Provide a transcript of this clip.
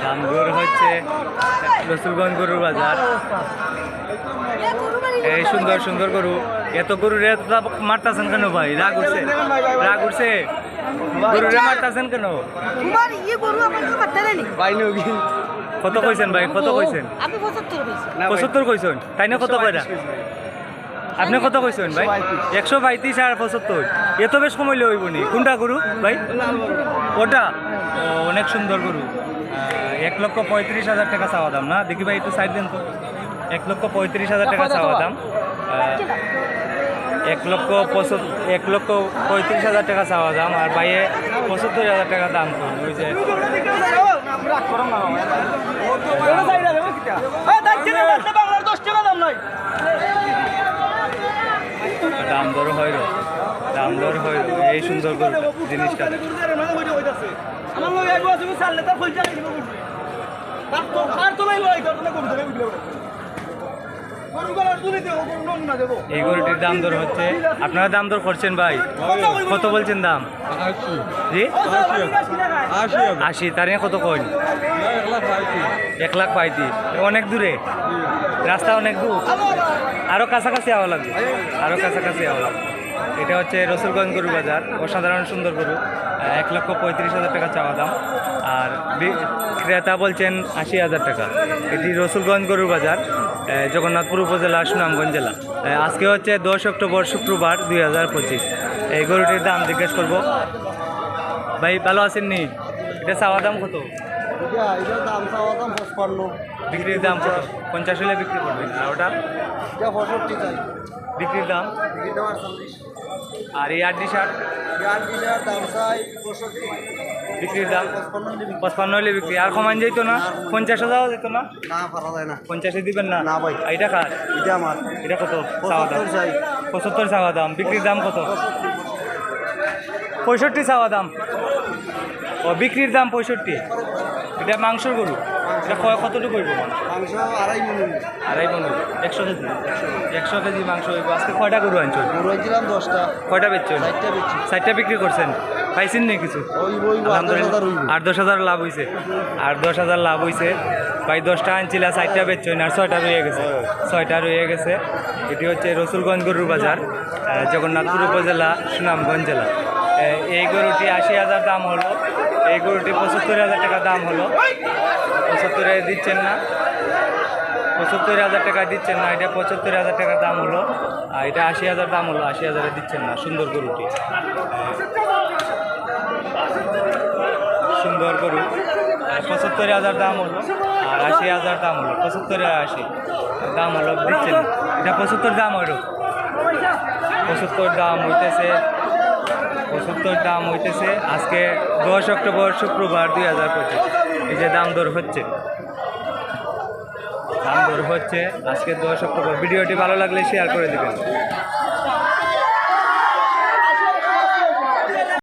দামদর হচ্ছে রসুলগঞ্জ গরুর বাজার। এই সুন্দর সুন্দর গরু, এত গরু রে মারতাছেন কেন ভাই? রাগ উঠছে, রাগ উঠছে, গরু রে মারতাছেন কেন? কত কইছেন ভাই, কত কইছেন? 75 কইছেন, তাই না? কত কয়রা আপনি কত কইছেন ভাই? 135 আর 75, এত বেশ কমাইলে হইব নি? কোনটা গরু ভাই? ওটা অনেক সুন্দর গরু। 1,35,000 টাকা চাওয়া দাম না? দেখি ভাই একটু সাইড দেন তো। 1,35,000 টাকা চাওয়া দাম। 1,35,000 টাকা চাওয়া দাম, আর বাইরে 75,000 টাকা দাম। ওই যে দাম দর হয়, দাম দর হয়। এই সুন্দর গরু জিনিসটা এই গরুটির দাম দর হচ্ছে। আপনারা দাম দর করছেন ভাই? কত বলছেন দাম? জি 80। তার কত কইন? 1,35,000। অনেক দূরে, রাস্তা অনেক দূর, আরো কাছাকাছি আওয়া লাগবে, আরো কাছাকাছি আওয়া লাগবে। এটা হচ্ছে রসুলগঞ্জ গরুর বাজার। অসাধারণ সুন্দর গরু। 1,35,000 টাকা চাওয়া দাম, আর ক্রেতা বলছেন 80,000 টাকা। এটি রসুলগঞ্জ গরুর বাজার, জগন্নাথপুর উপজেলা, সুনামগঞ্জ জেলা। আজকে হচ্ছে 10 অক্টোবর শুক্রবার 2025। এই গরুটির দাম জিজ্ঞেস করব। ভাই ভালো আছেন নি? এটা চাওয়া দাম কত? বিক্রির দাম কত? 50 হলে বিক্রি করবেন। আর ওটা বিক্রির দাম? আর এই 8 শার্ট বিক্রির দাম 55 হলে বিক্রি। আর কমান যেত না? 50 যাওয়া যেত না? 50 দিবেন না? ভাই এটা কার? এটা আমার। এটা কত চাওয়া দাম? 75 চাওয়া দাম। বিক্রির দাম কত? 65 চাওয়া দাম। ও বিক্রির দাম 65। এটা মাংসর গরু। এটা কতটুকু করবো? মাংস 2.5 মণ। 100 কেজি। 100 কেজি মাংস হইব। আজকে কয়টা গরু আনছো? গরু আনছিলাম 10টা। কয়টা বেচছেন? 4টা বেচছি। 4টা বিক্রি করছেন? পাইছেন নি কিছু? 8-10,000 লাভ হয়েছে। 8-10,000 লাভ হয়েছে ভাই। 10টা আনছিলা, 4টা বেচছেন, আর 6টা রয়ে গেছে। 6টা রয়ে গেছে। এটি হচ্ছে রসুলগঞ্জ গরুর বাজার, জগন্নাথপুর উপজেলা, সুনামগঞ্জ জেলা। এই গরুটি 80,000 দাম হলো। এই গরুটি 75,000 টাকা দাম হলো। 75 দিচ্ছেন না? 75,000 টাকা দিচ্ছেন না? এটা 75,000 টাকা দাম হলো, আর এটা 80,000 দাম হলো। 80,000 দিচ্ছেন না। সুন্দর গরুটি, সুন্দর গরু। 75,000 দাম হলো, আর 80,000 দাম হলো। 75 আর 80 দাম হলো, দিচ্ছেন না। এটা 75 দাম হলো। 75 দাম হইতেছে। 75 দাম হইতেছে। আজকে 10 অক্টোবর শুক্রবার 2025। এই যে দাম দর হচ্ছে, দাম দর হচ্ছে আজকে 10 অক্টোবর। ভিডিওটি ভালো লাগলে শেয়ার করে দেবেন।